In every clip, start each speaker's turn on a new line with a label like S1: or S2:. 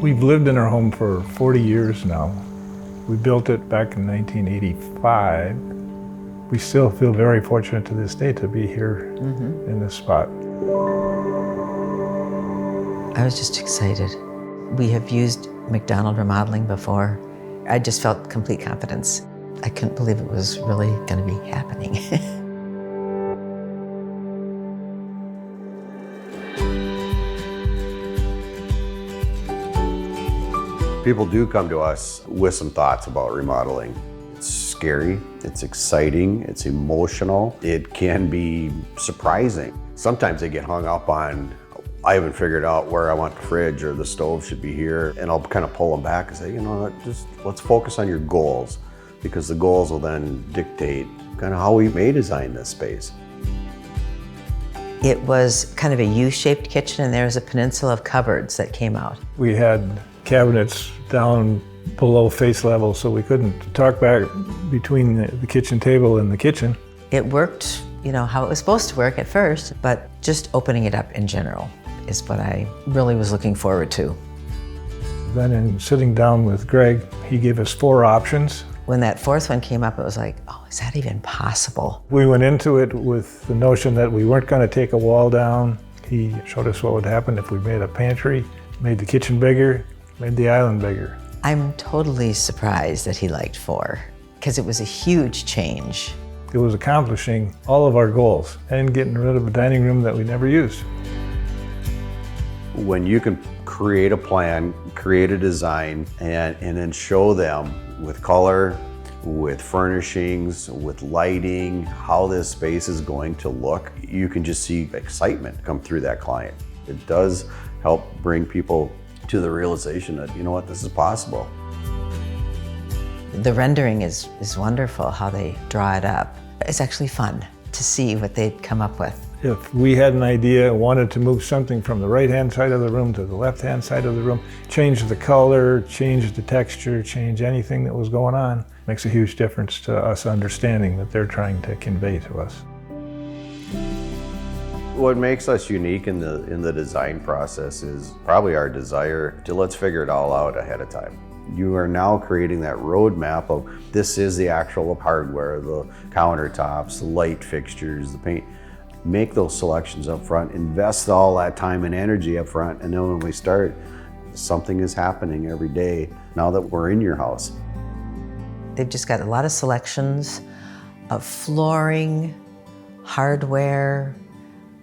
S1: We've lived in our home for 40 years now. We built it back in 1985. We still feel very fortunate to this day to be here in this spot.
S2: I was just excited. We have used McDonald Remodeling before. I just felt complete confidence. I couldn't believe it was really going to be happening.
S3: People do come to us with some thoughts about remodeling. It's scary, it's exciting, it's emotional, it can be surprising. Sometimes they get hung up on, I haven't figured out where I want the fridge or the stove should be here, and I'll kind of pull them back and say, you know what, just let's focus on your goals, because the goals will then dictate kind of how we may design this space.
S2: It was kind of a U-shaped kitchen, and there was a peninsula of cupboards that came out.
S1: We had cabinets down below face level, so we couldn't talk back between the kitchen table and the kitchen.
S2: It worked, you know, how it was supposed to work at first, but just opening it up in general is what I really was looking forward to.
S1: Then in sitting down with Greg, he gave us 4 options.
S2: When that 4th one came up, it was like, oh, is that even possible?
S1: We went into it with the notion that we weren't going to take a wall down. He showed us what would happen if we made a pantry, made the kitchen bigger, made the island bigger.
S2: I'm totally surprised that he liked 4, because it was a huge change.
S1: It was accomplishing all of our goals and getting rid of a dining room that we never used.
S3: When you can create a plan, create a design, and then show them with color, with furnishings, with lighting, how this space is going to look, you can just see excitement come through that client. It does help bring people to the realization that, you know what, this is possible.
S2: The rendering is wonderful, how they draw it up. It's actually fun to see what they'd come up with.
S1: If we had an idea, wanted to move something from the right-hand side of the room to the left-hand side of the room, change the color, change the texture, change anything that was going on, makes a huge difference to us understanding that they're trying to convey to us.
S3: What makes us unique in the design process is probably our desire to let's figure it all out ahead of time. You are now creating that roadmap of this is the actual hardware, the countertops, the light fixtures, the paint. Make those selections up front, invest all that time and energy up front, and then when we start, something is happening every day now that we're in your house.
S2: They've just got a lot of selections of flooring, hardware,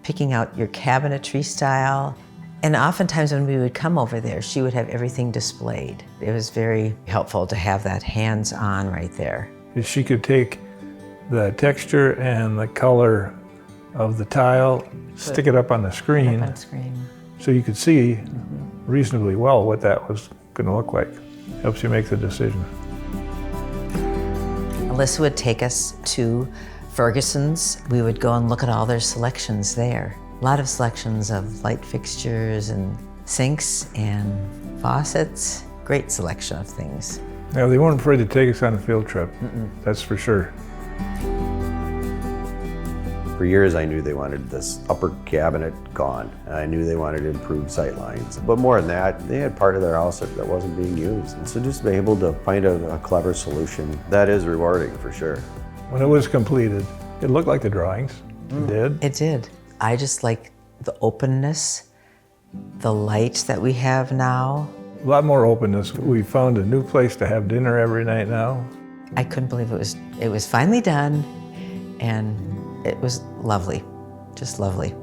S2: picking out your cabinetry style. And oftentimes when we would come over there, she would have everything displayed. It was very helpful to have that hands-on right there.
S1: She could take the texture and the color of the tile, stick it up on the screen, so you could see reasonably well what that was going to look like. Helps you make the decision.
S2: Alyssa would take us to Ferguson's. We would go and look at all their selections there. A lot of selections of light fixtures and sinks and faucets. Great selection of things.
S1: Yeah, they weren't afraid to take us on a field trip, that's for sure.
S3: For years, I knew they wanted this upper cabinet gone. I knew they wanted improved sight lines. But more than that, they had part of their house that wasn't being used. And so just being able to find a clever solution, that is rewarding for sure.
S1: When it was completed, it looked like the drawings. It did.
S2: It did. I just like the openness, the light that we have now.
S1: A lot more openness. We found a new place to have dinner every night now.
S2: I couldn't believe it was finally done, and it was lovely, just lovely.